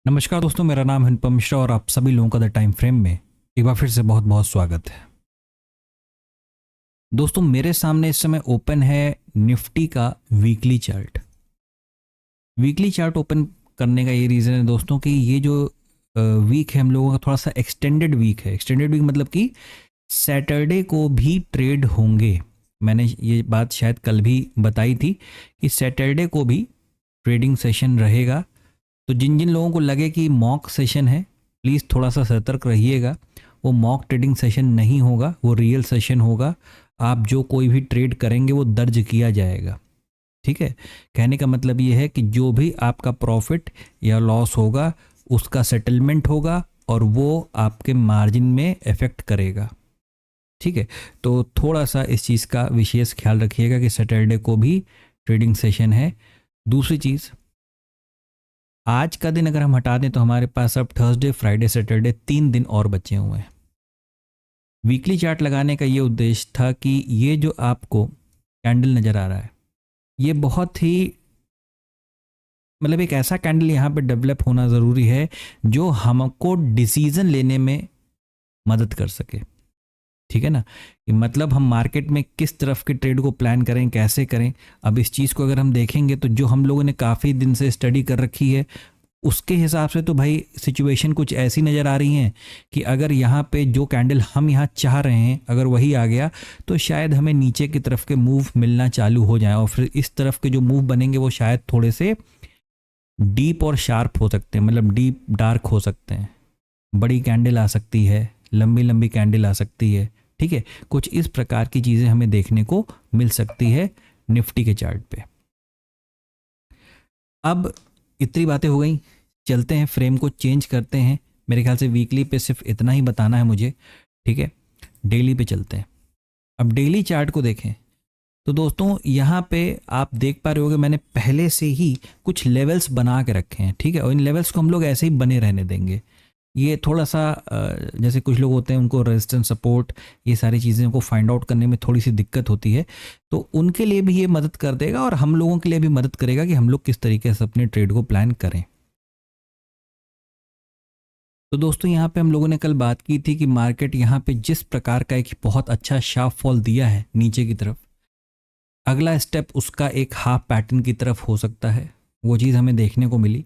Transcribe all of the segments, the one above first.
नमस्कार दोस्तों, मेरा नाम है अनुपम मिश्रा और आप सभी लोगों का द टाइम फ्रेम में एक बार फिर से बहुत बहुत स्वागत है। दोस्तों, मेरे सामने इस समय ओपन है निफ्टी का weekly chart. Weekly chart open करने का ये रीज़न है दोस्तों कि ये जो वीक है हम लोगों का थोड़ा सा एक्सटेंडेड वीक है। एक्सटेंडेड वीक मतलब कि सैटरडे को भी ट्रेड होंगे। मैंने ये बात शायद कल भी बताई थी कि सैटरडे को भी ट्रेडिंग सेशन रहेगा। तो जिन जिन लोगों को लगे कि मॉक सेशन है, प्लीज़ थोड़ा सा सतर्क रहिएगा। वो मॉक ट्रेडिंग सेशन नहीं होगा, वो रियल सेशन होगा। आप जो कोई भी ट्रेड करेंगे वो दर्ज किया जाएगा। ठीक है, कहने का मतलब ये है कि जो भी आपका प्रॉफिट या लॉस होगा उसका सेटलमेंट होगा और वो आपके मार्जिन में इफेक्ट करेगा। ठीक है, तो थोड़ा सा इस चीज़ का विशेष ख्याल रखिएगा कि सैटरडे को भी ट्रेडिंग सेशन है। दूसरी चीज़, आज का दिन अगर हम हटा दें तो हमारे पास अब थर्सडे, फ्राइडे, सैटरडे 3 दिन और बचे हुए हैं। वीकली चार्ट लगाने का ये उद्देश्य था कि ये जो आपको कैंडल नज़र आ रहा है ये बहुत ही मतलब एक ऐसा कैंडल यहाँ पे डेवलप होना ज़रूरी है जो हमको डिसीजन लेने में मदद कर सके। ठीक है ना, कि मतलब हम मार्केट में किस तरफ के ट्रेड को प्लान करें, कैसे करें। अब इस चीज़ को अगर हम देखेंगे तो जो हम लोगों ने काफ़ी दिन से स्टडी कर रखी है उसके हिसाब से तो भाई सिचुएशन कुछ ऐसी नज़र आ रही हैं कि अगर यहाँ पे जो कैंडल हम यहाँ चाह रहे हैं अगर वही आ गया तो शायद हमें नीचे की तरफ के मूव मिलना चालू हो जाए और फिर इस तरफ के जो मूव बनेंगे वो शायद थोड़े से डीप और शार्प हो सकते हैं, मतलब डीप डार्क हो सकते हैं। बड़ी कैंडल आ सकती है, लंबी लंबी कैंडल आ सकती है। ठीक है, कुछ इस प्रकार की चीज़ें हमें देखने को मिल सकती है निफ्टी के चार्ट पे। अब इतनी बातें हो गई, चलते हैं फ्रेम को चेंज करते हैं। मेरे ख्याल से वीकली पे सिर्फ इतना ही बताना है मुझे। ठीक है, डेली पे चलते हैं। अब डेली चार्ट को देखें तो दोस्तों यहाँ पे आप देख पा रहे होगे मैंने पहले से ही कुछ लेवल्स बना के रखे हैं। ठीक है, और इन लेवल्स को हम लोग ऐसे ही बने रहने देंगे। ये थोड़ा सा जैसे कुछ लोग होते हैं उनको रेजिस्टेंस, सपोर्ट, ये सारी चीज़ें को फाइंड आउट करने में थोड़ी सी दिक्कत होती है, तो उनके लिए भी ये मदद कर देगा और हम लोगों के लिए भी मदद करेगा कि हम लोग किस तरीके से अपने ट्रेड को प्लान करें। तो दोस्तों यहाँ पे हम लोगों ने कल बात की थी कि मार्केट यहाँ पे जिस प्रकार का एक बहुत अच्छा शार्प फॉल दिया है नीचे की तरफ, अगला स्टेप उसका एक हाफ पैटर्न की तरफ हो सकता है। वो चीज़ हमें देखने को मिली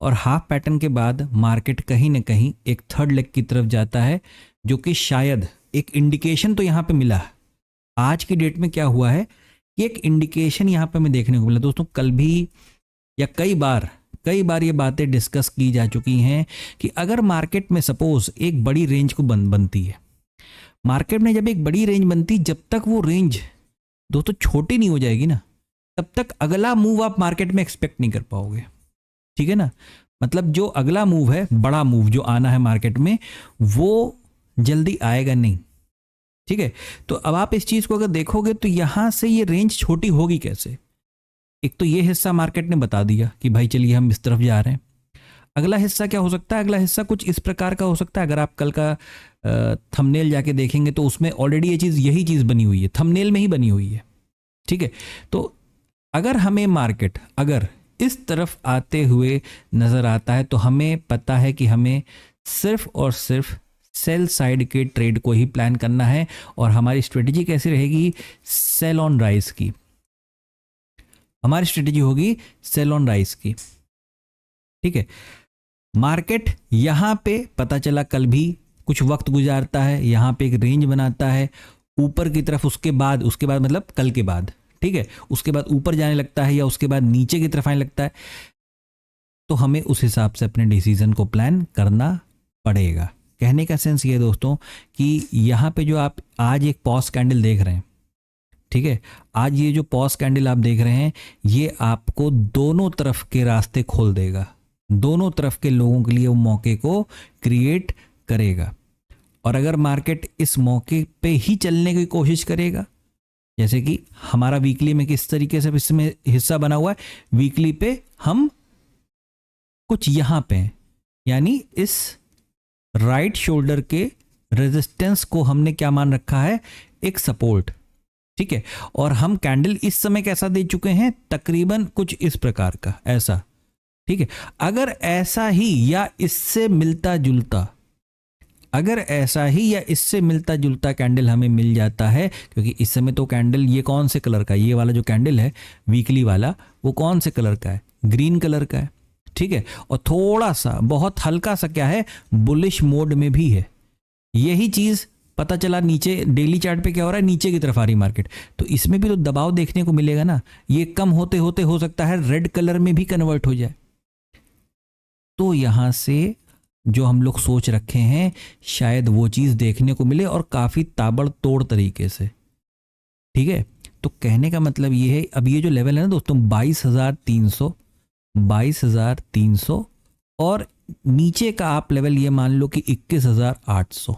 और हाफ पैटर्न के बाद मार्केट कहीं ना कहीं एक थर्ड लेग की तरफ जाता है, जो कि शायद एक इंडिकेशन तो यहाँ पे मिला। आज की डेट में क्या हुआ है कि एक इंडिकेशन यहाँ पे हमें देखने को मिला। दोस्तों कल भी या कई बार ये बातें डिस्कस की जा चुकी हैं कि अगर मार्केट में सपोज एक बड़ी रेंज को बनती है, मार्केट में जब एक बड़ी रेंज बनती, जब तक वो रेंज दोस्तों छोटी नहीं हो जाएगी ना, तब तक अगला मूव आप मार्केट में एक्सपेक्ट नहीं कर पाओगे। ठीक है ना, मतलब जो अगला मूव है, बड़ा मूव जो आना है मार्केट में, वो जल्दी आएगा नहीं। ठीक है, तो अब आप इस चीज को अगर देखोगे तो यहां से ये रेंज छोटी होगी कैसे। एक तो ये हिस्सा मार्केट ने बता दिया कि भाई चलिए हम इस तरफ जा रहे हैं। अगला हिस्सा क्या हो सकता है? अगला हिस्सा कुछ इस प्रकार का हो सकता है। अगर आप कल का थंबनेल जाके देखेंगे तो उसमें ऑलरेडी ये चीज़, यही चीज़ बनी हुई है, थंबनेल में ही बनी हुई है। ठीक है, तो अगर हमें मार्केट अगर इस तरफ आते हुए नज़र आता है तो हमें पता है कि हमें सिर्फ और सिर्फ सेल साइड के ट्रेड को ही प्लान करना है और हमारी स्ट्रेटेजी कैसी रहेगी? सेल ऑन राइज की। हमारी स्ट्रेटेजी होगी सेल ऑन राइज की। ठीक है, मार्केट यहां पे पता चला कल भी कुछ वक्त गुजारता है, यहां पे एक रेंज बनाता है ऊपर की तरफ, उसके बाद मतलब कल के बाद, ठीक है, उसके बाद ऊपर जाने लगता है या उसके बाद नीचे की तरफ आने लगता है, तो हमें उस हिसाब से अपने डिसीजन को प्लान करना पड़ेगा। कहने का सेंस ये दोस्तों कि यहां पे जो आप आज एक पॉज कैंडल देख रहे हैं, ठीक है, आज ये जो पॉज कैंडल आप देख रहे हैं ये आपको दोनों तरफ के रास्ते खोल देगा, दोनों तरफ के लोगों के लिए वो मौके को क्रिएट करेगा। और अगर मार्केट इस मौके पे ही चलने की कोशिश करेगा, जैसे कि हमारा वीकली में किस तरीके से इसमें हिस्सा बना हुआ है, वीकली पे हम कुछ यहां पे हैं, यानी इस राइट शोल्डर के रेजिस्टेंस को हमने क्या मान रखा है? एक सपोर्ट। ठीक है, और हम कैंडल इस समय कैसा दे चुके हैं? तकरीबन कुछ इस प्रकार का, ऐसा ठीक है, अगर ऐसा ही या इससे मिलता जुलता, अगर ऐसा ही या इससे मिलता जुलता कैंडल हमें मिल जाता है, क्योंकि इस समय तो कैंडल ये कौन से कलर का है, ये वाला जो कैंडल है वीकली वाला, वो कौन से कलर का है, ग्रीन कलर का है, ठीक है, और थोड़ा सा बहुत हल्का सा क्या है, बुलिश मोड में भी है। यही चीज पता चला नीचे डेली चार्ट पे क्या हो रहा है, नीचे की तरफ आ रही मार्केट, तो इसमें भी तो दबाव देखने को मिलेगा ना। ये कम होते होते हो सकता है रेड कलर में भी कन्वर्ट हो जाए। तो यहां से जो हम लोग सोच रखे हैं शायद वो चीज देखने को मिले, और काफी ताबड़तोड़ तरीके से। ठीक है, तो कहने का मतलब ये है, अब ये जो लेवल है ना दोस्तों 22,300, 22,300, और नीचे का आप लेवल ये मान लो कि 21,800,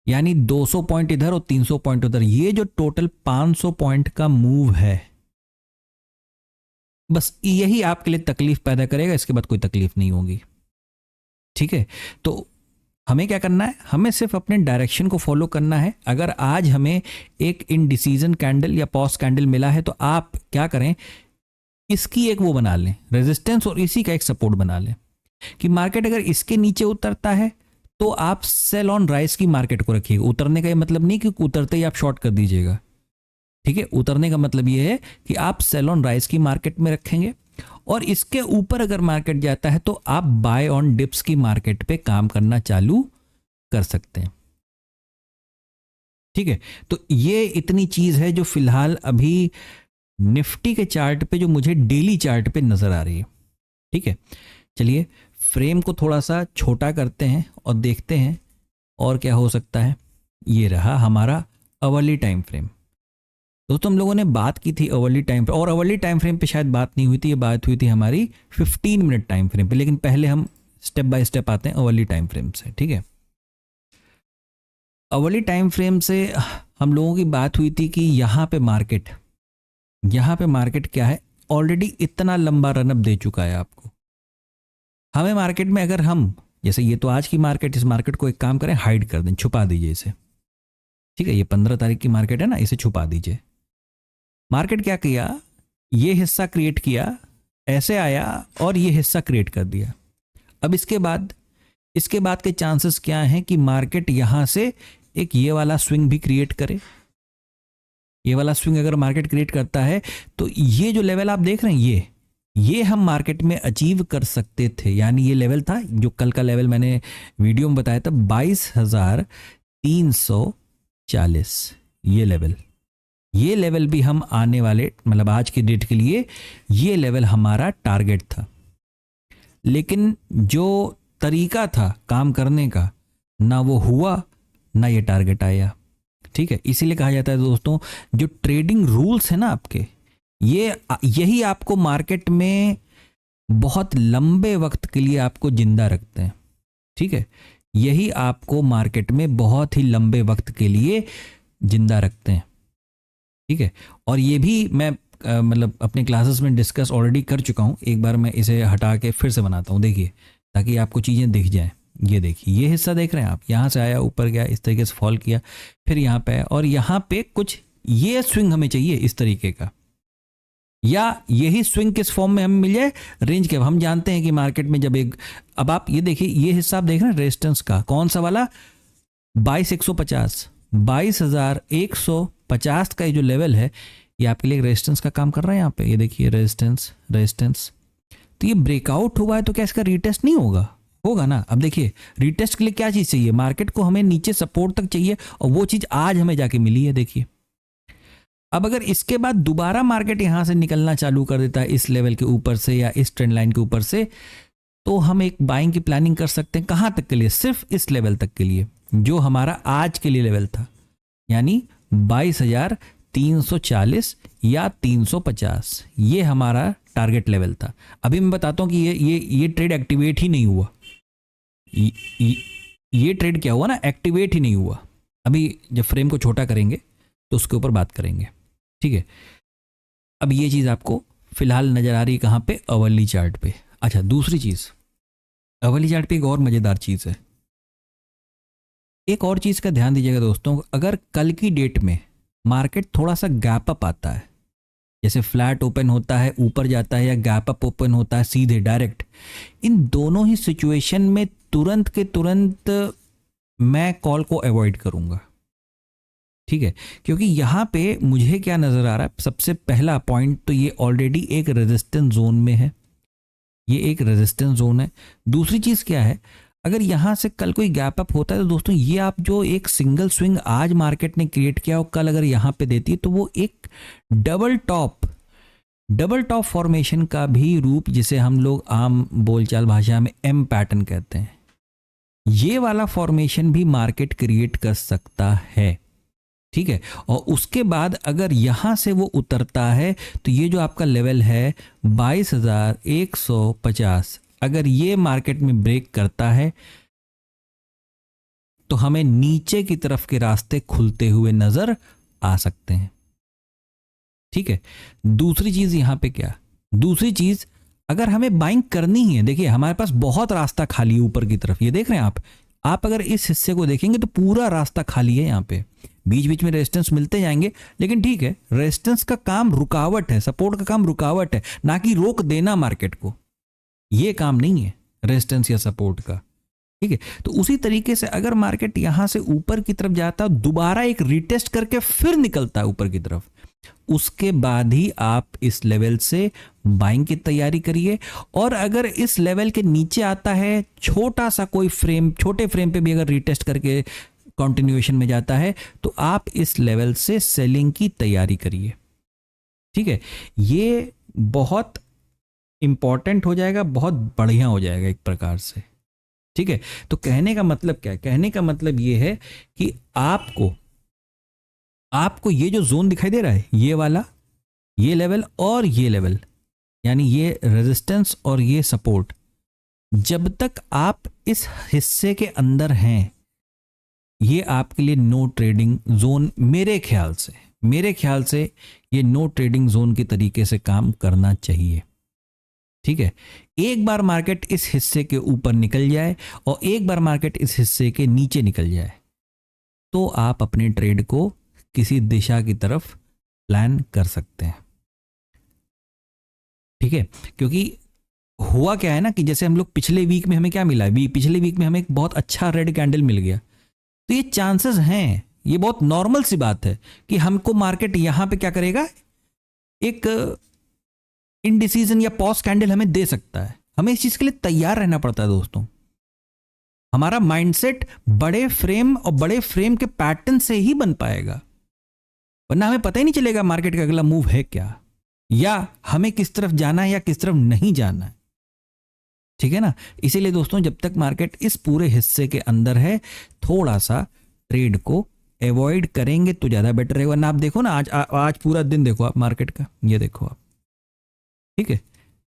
यानी 200 पॉइंट इधर और 300 पॉइंट उधर, ये जो टोटल 500 पॉइंट का मूव है, बस यही आपके लिए तकलीफ पैदा करेगा, इसके बाद कोई तकलीफ नहीं होगी। ठीक है, तो हमें क्या करना है, हमें सिर्फ अपने डायरेक्शन को फॉलो करना है। अगर आज हमें एक इनडिसीजन कैंडल या पॉज कैंडल मिला है, तो आप क्या करें, इसकी एक वो बना लें रेजिस्टेंस, और इसी का एक सपोर्ट बना लें कि मार्केट अगर इसके नीचे उतरता है तो आप सेल ऑन राइज की मार्केट को रखिएगा। उतरने का ये मतलब नहीं कि उतरते ही आप शॉर्ट कर दीजिएगा। ठीक है, उतरने का मतलब ये है कि आप सेल ऑन राइज की मार्केट में रखेंगे, और इसके ऊपर अगर मार्केट जाता है तो आप बाय ऑन डिप्स की मार्केट पे काम करना चालू कर सकते हैं। ठीक है, तो ये इतनी चीज है जो फिलहाल अभी निफ्टी के चार्ट पे, जो मुझे डेली चार्ट पे नजर आ रही है। ठीक है, चलिए फ्रेम को थोड़ा सा छोटा करते हैं और देखते हैं और क्या हो सकता है। ये रहा हमारा अवर्ली टाइम फ्रेम। दोस्तों हम लोगों ने बात की थी अवर्ली टाइम फ्रेम, और अवर्ली टाइम फ्रेम पे शायद बात नहीं हुई थी, ये बात हुई थी हमारी 15 मिनट टाइम फ्रेम पे, लेकिन पहले हम स्टेप बाय स्टेप आते हैं अवर्ली टाइम फ्रेम से। ठीक है, अवर्ली टाइम फ्रेम से हम लोगों की बात हुई थी कि यहाँ पे मार्केट क्या है, ऑलरेडी इतना लंबा रनअप दे चुका है आपको। हमें मार्केट में अगर हम, जैसे ये तो आज की मार्केट, इस मार्केट को एक काम करें, हाइड कर दें, छुपा दीजिए इसे। ठीक है, ये 15 तारीख की मार्केट है ना, इसे छुपा दीजिए। मार्केट क्या किया, ये हिस्सा क्रिएट किया, ऐसे आया और ये हिस्सा क्रिएट कर दिया। अब इसके बाद के चांसेस क्या हैं कि मार्केट यहां से एक ये वाला स्विंग भी क्रिएट करे। ये वाला स्विंग अगर मार्केट क्रिएट करता है तो ये जो लेवल आप देख रहे हैं, ये हम मार्केट में अचीव कर सकते थे। यानी ये लेवल था जो कल का लेवल मैंने वीडियो में बताया था, 22,340। ये लेवल भी हम आने वाले, मतलब आज की डेट के लिए ये लेवल हमारा टारगेट था। लेकिन जो तरीका था काम करने का, ना वो हुआ, ना ये टारगेट आया। ठीक है, इसीलिए कहा जाता है दोस्तों, जो ट्रेडिंग रूल्स है ना आपके, यही आपको मार्केट में बहुत लंबे वक्त के लिए आपको जिंदा रखते हैं। ठीक है, यही आपको मार्केट में बहुत ही लंबे वक्त के लिए जिंदा रखते हैं। ठीक है, और ये भी मैं मतलब अपने क्लासेस में डिस्कस ऑलरेडी कर चुका हूं। एक बार मैं इसे हटा के फिर से बनाता हूं, देखिए, ताकि आपको चीज़ें दिख जाएं। ये देखिए, ये हिस्सा देख रहे हैं आप, यहाँ से आया, ऊपर गया, इस तरीके से फॉल किया, फिर यहाँ पे आया, और यहाँ पे कुछ ये स्विंग हमें चाहिए इस तरीके का, या यही स्विंग किस फॉर्म में हमें मिल जाए, रेंज के। हम जानते हैं कि मार्केट में जब एक, अब आप ये देखिए, ये हिस्सा आप देख रहे हैं रेजिस्टेंस का, कौन सा वाला, 22,150, 22,150 का ये जो लेवल है, ये आपके लिए रेजिस्टेंस का काम कर रहा है। यहाँ पे ये देखिए, रेजिस्टेंस। तो ये ब्रेकआउट हुआ है, तो क्या इसका रीटेस्ट नहीं होगा ना। अब देखिए, रीटेस्ट के लिए क्या चीज चाहिए, मार्केट को हमें नीचे सपोर्ट तक चाहिए, और वो चीज आज हमें जाके मिली है। देखिए, अब अगर इसके बाद दोबारा मार्केट यहां से निकलना चालू कर देता है इस लेवल के ऊपर से या इस ट्रेंड लाइन के ऊपर से, तो हम एक बाइंग की प्लानिंग कर सकते हैं। कहां तक के लिए, सिर्फ इस लेवल तक के लिए, जो हमारा आज के लिए लेवल था, यानी 22,340 या 350, ये हमारा टारगेट लेवल था। अभी मैं बताता हूं कि ये ट्रेड एक्टिवेट ही नहीं हुआ। ये ट्रेड क्या हुआ ना, एक्टिवेट ही नहीं हुआ। अभी जब फ्रेम को छोटा करेंगे तो उसके ऊपर बात करेंगे। ठीक है, अब ये चीज आपको फिलहाल नजर आ रही है कहां पे, अवर्ली चार्ट पे। अच्छा, दूसरी चीज, अवर्ली चार्ट पे एक और मजेदार चीज है। एक और चीज का ध्यान दीजिएगा दोस्तों, अगर कल की डेट में मार्केट थोड़ा सा गैप अप आता है, जैसे फ्लैट ओपन होता है ऊपर जाता है, या गैप अप ओपन होता है सीधे डायरेक्ट, इन दोनों ही सिचुएशन में तुरंत के तुरंत मैं कॉल को अवॉइड करूंगा। ठीक है, क्योंकि यहां पे मुझे क्या नजर आ रहा है, सबसे पहला पॉइंट तो ये ऑलरेडी एक रेजिस्टेंस जोन में है, ये एक रेजिस्टेंस जोन है। दूसरी चीज क्या है, अगर यहां से कल कोई गैप अप होता है तो दोस्तों ये आप जो एक सिंगल स्विंग आज मार्केट ने क्रिएट किया और कल अगर यहां पे देती है तो वो एक डबल टॉप फॉर्मेशन का भी रूप, जिसे हम लोग आम बोलचाल भाषा में एम पैटर्न कहते हैं, ये वाला फॉर्मेशन भी मार्केट क्रिएट कर सकता है। ठीक है, और उसके बाद अगर यहां से वो उतरता है तो ये जो आपका लेवल है 22,150, अगर ये मार्केट में ब्रेक करता है तो हमें नीचे की तरफ के रास्ते खुलते हुए नजर आ सकते हैं। ठीक है, दूसरी चीज यहां पे क्या, दूसरी चीज अगर हमें बाइंग करनी ही है, देखिए हमारे पास बहुत रास्ता खाली है ऊपर की तरफ, ये देख रहे हैं आप अगर इस हिस्से को देखेंगे तो पूरा रास्ता खाली है, यहां पे बीच बीच में रेजिस्टेंस मिलते जाएंगे, लेकिन ठीक है, रेजिस्टेंस का काम रुकावट है, सपोर्ट का काम रुकावट है, ना कि रोक देना मार्केट को, ये काम नहीं है रेजिस्टेंस या सपोर्ट का। ठीक है, तो उसी तरीके से अगर मार्केट यहां से ऊपर की तरफ जाता है, दोबारा एक रिटेस्ट करके फिर निकलता है ऊपर की तरफ, उसके बाद ही आप इस लेवल से बाइंग की तैयारी करिए। और अगर इस लेवल के नीचे आता है, छोटा सा कोई फ्रेम, छोटे फ्रेम पे भी अगर रिटेस्ट करके कंटिन्यूएशन में जाता है, तो आप इस लेवल से सेलिंग की तैयारी करिए। ठीक है, ये बहुत इंपॉर्टेंट हो जाएगा, बहुत बढ़िया हो जाएगा एक प्रकार से। ठीक है, तो कहने का मतलब क्या है, कहने का मतलब ये है कि आपको ये जो जोन दिखाई दे रहा है, ये वाला, ये लेवल और ये लेवल, यानी ये रेजिस्टेंस और ये सपोर्ट, जब तक आप इस हिस्से के अंदर हैं, ये आपके लिए नो ट्रेडिंग जोन, मेरे ख्याल से ये नो ट्रेडिंग जोन के तरीके से काम करना चाहिए। ठीक है, एक बार मार्केट इस हिस्से के ऊपर निकल जाए और एक बार मार्केट इस हिस्से के नीचे निकल जाए, तो आप अपने ट्रेड को किसी दिशा की तरफ प्लान कर सकते हैं। ठीक है, क्योंकि हुआ क्या है ना कि जैसे हम लोग पिछले वीक में हमें क्या मिला, पिछले वीक में हमें एक बहुत अच्छा रेड कैंडल मिल गया, तो ये चांसेस हैं, ये बहुत नॉर्मल सी बात है कि हमको मार्केट यहां पे क्या करेगा, एक इनडिसीजन या पॉज कैंडल हमें दे सकता है। हमें इस चीज के लिए तैयार रहना पड़ता है दोस्तों। हमारा माइंडसेट बड़े फ्रेम और बड़े फ्रेम के पैटर्न से ही बन पाएगा, वरना हमें पता ही नहीं चलेगा मार्केट का अगला मूव है क्या, या हमें किस तरफ जाना है या किस तरफ नहीं जाना है। ठीक है ना, इसीलिए दोस्तों जब तक मार्केट इस पूरे हिस्से के अंदर है, थोड़ा सा ट्रेड को अवॉइड करेंगे तो ज्यादा बेटर रहेगा। वरना आप देखो ना, आज पूरा दिन देखो आप मार्केट का, ये देखो आप, ठीक है,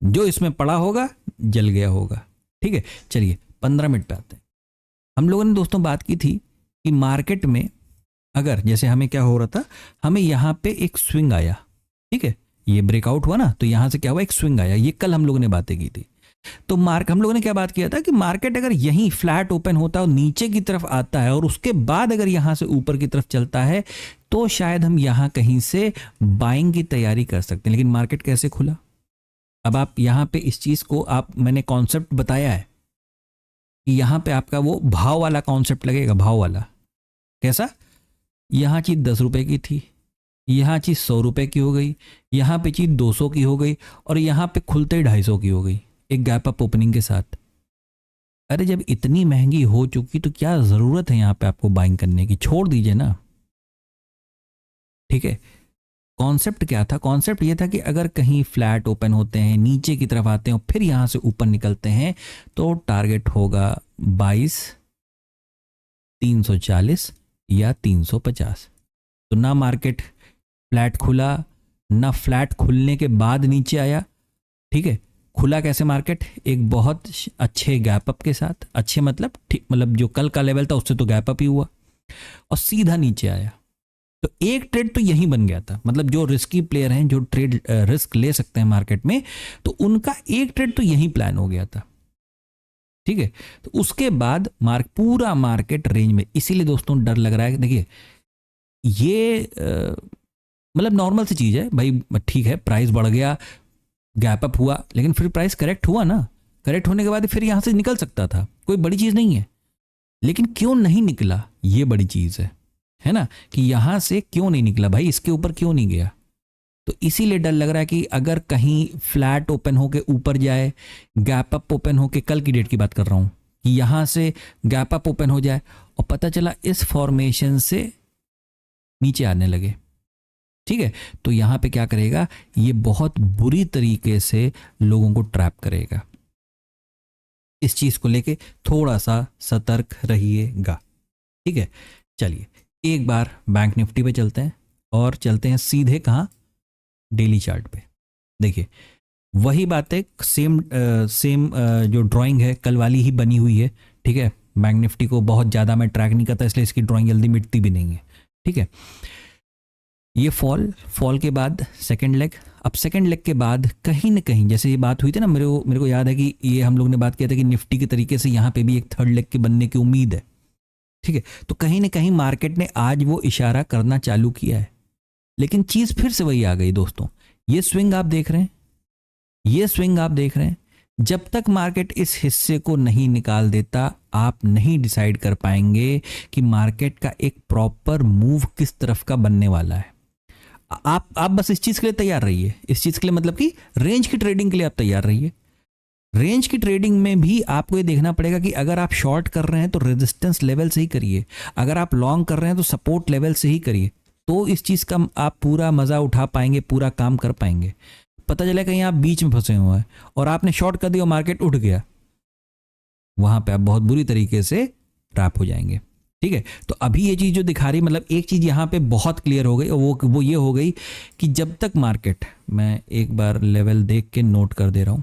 जो इसमें पड़ा होगा जल गया होगा। ठीक है, चलिए 15 मिनट पे आते हैं। हम लोगों ने दोस्तों बात की थी कि मार्केट में अगर जैसे हमें क्या हो रहा था, हमें यहां पे एक स्विंग आया, ठीक है, ये ब्रेकआउट हुआ ना, तो यहां से क्या हुआ, एक स्विंग आया, ये कल हम लोगों ने बातें की थी। तो हम लोगों ने क्या बात किया था कि मार्केट अगर यहीं फ्लैट ओपन होता है और नीचे की तरफ आता है और उसके बाद अगर यहां से ऊपर की तरफ चलता है, तो शायद हम यहां कहीं से बाइंग की तैयारी कर सकते हैं। लेकिन मार्केट कैसे खुला, अब आप यहां पे इस चीज को मैंने कॉन्सेप्ट बताया है कि यहां पे आपका वो भाव वाला कॉन्सेप्ट लगेगा, भाव वाला कैसा, यहां चीज 10 रुपए की थी, यहां चीज 100 रुपए की हो गई, यहां पे चीज 200 की हो गई और यहां पे खुलते ही 250 की हो गई, एक गैप अप ओपनिंग के साथ। अरे जब इतनी महंगी हो चुकी तो क्या जरूरत है यहां पे आपको बाइंग करने की, छोड़ दीजिए ना। ठीक है, कॉन्सेप्ट क्या था, कॉन्सेप्ट ये था कि अगर कहीं फ्लैट ओपन होते हैं, नीचे की तरफ आते हैं और फिर यहां से ऊपर निकलते हैं, तो टारगेट होगा 22,340 या 350। तो ना मार्केट फ्लैट खुला, ना फ्लैट खुलने के बाद नीचे आया। ठीक है, खुला कैसे मार्केट, एक बहुत अच्छे गैप अप के साथ, अच्छे मतलब ठीक, मतलब जो कल का लेवल था उससे तो गैप अप ही हुआ और सीधा नीचे आया। तो एक ट्रेड तो यही बन गया था, मतलब जो रिस्की प्लेयर हैं, जो ट्रेड रिस्क ले सकते हैं मार्केट में, तो उनका एक ट्रेड तो यही प्लान हो गया था। ठीक है, तो उसके बाद पूरा मार्केट रेंज में, इसीलिए दोस्तों डर लग रहा है। देखिए ये मतलब नॉर्मल सी चीज़ है भाई, ठीक है प्राइस बढ़ गया, गैप अप हुआ, लेकिन फिर प्राइस करेक्ट हुआ ना, करेक्ट होने के बाद फिर यहाँ से निकल सकता था, कोई बड़ी चीज़ नहीं है। लेकिन क्यों नहीं निकला, ये बड़ी चीज़ है ना, कि यहाँ से क्यों नहीं निकला भाई, इसके ऊपर क्यों नहीं गया। तो इसीलिए डर लग रहा है कि अगर कहीं फ्लैट ओपन होके ऊपर जाए, गैप अप ओपन होके, कल की डेट की बात कर रहा हूं, कि यहां से गैप अप ओपन हो जाए और पता चला इस फॉर्मेशन से नीचे आने लगे, ठीक है, तो यहां पे क्या करेगा, ये बहुत बुरी तरीके से लोगों को ट्रैप करेगा। इस चीज को लेके थोड़ा सा सतर्क रहिएगा, ठीक है। चलिए एक बार बैंक निफ्टी पे चलते हैं और चलते हैं सीधे कहाँ, डेली चार्ट पे। देखिए वही बात है, सेम जो ड्राइंग है कल वाली ही बनी हुई है, ठीक है। बैंक निफ्टी को बहुत ज़्यादा मैं ट्रैक नहीं करता, इसलिए इसकी ड्राइंग जल्दी मिटती भी नहीं है, ठीक है। ये फॉल के बाद सेकंड लेग, अब सेकंड लेग के बाद कहीं ना कहीं, जैसे ये बात हुई थी ना, मेरे को याद है कि ये हम लोग ने बात किया था कि निफ्टी के तरीके से यहाँ पे भी एक थर्ड लेग के बनने की उम्मीद है, ठीक है। तो कहीं ना कहीं मार्केट ने आज वो इशारा करना चालू किया है, लेकिन चीज फिर से वही आ गई दोस्तों। ये स्विंग आप देख रहे हैं, ये स्विंग आप देख रहे हैं, जब तक मार्केट इस हिस्से को नहीं निकाल देता, आप नहीं डिसाइड कर पाएंगे कि मार्केट का एक प्रॉपर मूव किस तरफ का बनने वाला है। आप बस इस चीज के लिए तैयार रहिए, इस चीज के लिए मतलब कि रेंज की ट्रेडिंग के लिए आप तैयार रहिए। रेंज की ट्रेडिंग में भी आपको ये देखना पड़ेगा कि अगर आप शॉर्ट कर रहे हैं तो रेजिस्टेंस लेवल से ही करिए, अगर आप लॉन्ग कर रहे हैं तो सपोर्ट लेवल से ही करिए, तो इस चीज का आप पूरा मजा उठा पाएंगे, पूरा काम कर पाएंगे। पता चले कहीं आप बीच में फंसे हुए हैं और आपने शॉर्ट कर दिया और मार्केट उठ गया, वहां पे आप बहुत बुरी तरीके से ट्रैप हो जाएंगे, ठीक है। तो अभी ये चीज जो दिखा रही, मतलब एक चीज यहां पे बहुत क्लियर हो गई और वो ये हो गई कि जब तक मार्केट, मैं एक बार लेवल देख के नोट कर दे रहा हूं,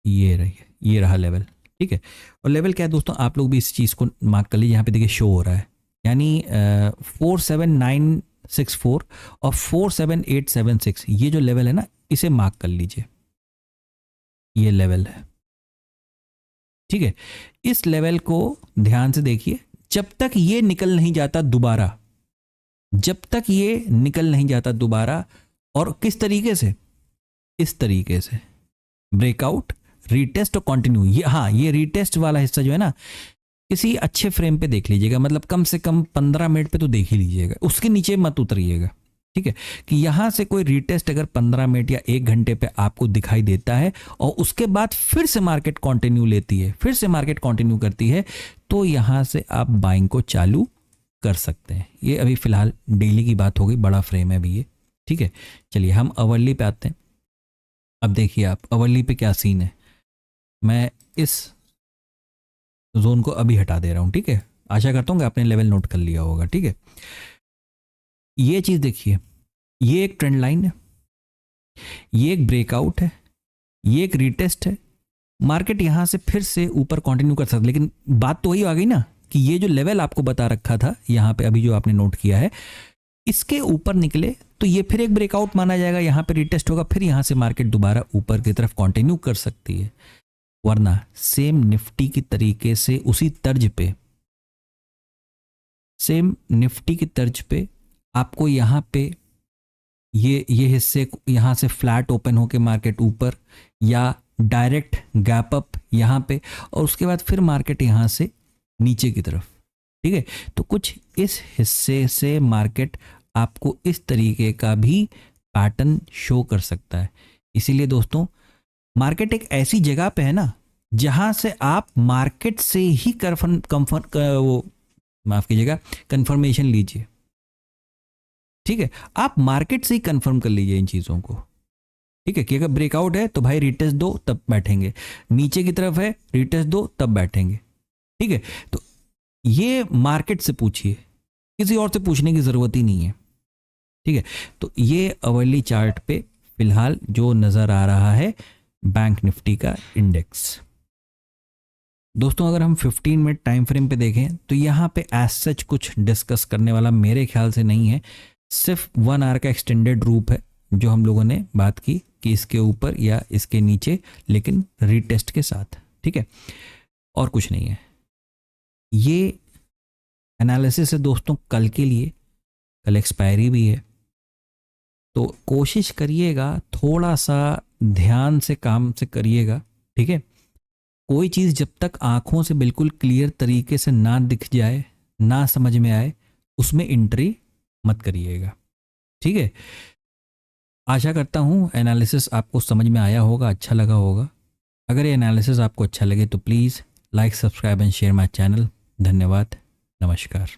ये रहा लेवल, ठीक है। और लेवल क्या है दोस्तों, आप लोग भी इस चीज को मार्क कर लीजिए, यहाँ पे देखिए शो हो रहा है, यानी 47964 और 47876, ये जो लेवल है ना, इसे मार्क कर लीजिए, ये लेवल है, ठीक है। इस लेवल को ध्यान से देखिए, जब तक ये निकल नहीं जाता दोबारा, जब तक ये निकल नहीं जाता दोबारा, और किस तरीके से, इस तरीके से ब्रेकआउट, रीटेस्ट और कंटिन्यू, ये हाँ, ये रीटेस्ट वाला हिस्सा जो है ना, किसी अच्छे फ्रेम पे देख लीजिएगा, मतलब कम से कम 15 मिनट पे तो देख ही लीजिएगा, उसके नीचे मत उतरिएगा, ठीक है। कि यहां से कोई रीटेस्ट अगर 15 मिनट या 1 घंटे पे आपको दिखाई देता है और उसके बाद फिर से मार्केट कंटिन्यू लेती है, फिर से मार्केट कंटिन्यू करती है, तो यहां से आप बाइंग को चालू कर सकते हैं। ये अभी फिलहाल डेली की बात हो गई, बड़ा फ्रेम है अभी ये, ठीक है। चलिए हम अवर्ली पे आते हैं। अब देखिए आप अवर्ली पे क्या सीन है, मैं इस जोन को अभी हटा दे रहा हूं, ठीक है। आशा करता हूं कि आपने लेवल नोट कर लिया होगा, ठीक है। ये चीज देखिए, ये एक ट्रेंड लाइन है, ये एक ब्रेकआउट है, ये एक रीटेस्ट है, मार्केट यहां से फिर से ऊपर कंटिन्यू कर सकता है, लेकिन बात तो वही आ गई ना कि ये जो लेवल आपको बता रखा था यहां पे, अभी जो आपने नोट किया है, इसके ऊपर निकले तो ये फिर एक ब्रेकआउट माना जाएगा, यहां पे रीटेस्ट होगा, फिर यहां से मार्केट दोबारा ऊपर की तरफ कंटिन्यू कर सकती है। वरना सेम निफ्टी की तरीके से, उसी तर्ज पे, सेम निफ्टी की तर्ज पे आपको यहां पे ये हिस्से यहां से फ्लैट ओपन होके मार्केट ऊपर, या डायरेक्ट गैप अप यहां पे, और उसके बाद फिर मार्केट यहां से नीचे की तरफ, ठीक है। तो कुछ इस हिस्से से मार्केट आपको इस तरीके का भी पैटर्न शो कर सकता है। इसीलिए दोस्तों, मार्केट एक ऐसी जगह पे है ना, जहां से आप मार्केट से ही माफ कीजिएगा, कंफर्मेशन लीजिए, ठीक है। आप मार्केट से ही कंफर्म कर लीजिए इन चीजों को, ठीक है। कि अगर ब्रेकआउट है तो भाई रीटेस्ट दो तब बैठेंगे, नीचे की तरफ है रीटेस्ट दो तब बैठेंगे, ठीक है। तो ये मार्केट से पूछिए, किसी और से पूछने की जरूरत ही नहीं है, ठीक है। तो ये अवर्ली चार्ट पे फिलहाल जो नजर आ रहा है बैंक निफ्टी का इंडेक्स। दोस्तों अगर हम 15 मिनट टाइम फ्रेम पे देखें तो यहाँ पे एज सच कुछ डिस्कस करने वाला मेरे ख्याल से नहीं है, सिर्फ 1 आवर का एक्सटेंडेड रूप है जो हम लोगों ने बात की कि इसके ऊपर या इसके नीचे, लेकिन रीटेस्ट के साथ, ठीक है, और कुछ नहीं है। ये एनालिसिस है दोस्तों कल के लिए, कल एक्सपायरी भी है, तो कोशिश करिएगा, थोड़ा सा ध्यान से काम से करिएगा, ठीक है। कोई चीज़ जब तक आंखों से बिल्कुल क्लियर तरीके से ना दिख जाए, ना समझ में आए, उसमें एंट्री मत करिएगा, ठीक है। आशा करता हूँ एनालिसिस आपको समझ में आया होगा, अच्छा लगा होगा। अगर ये एनालिसिस आपको अच्छा लगे तो please like, subscribe and share my channel. धन्यवाद, नमस्कार।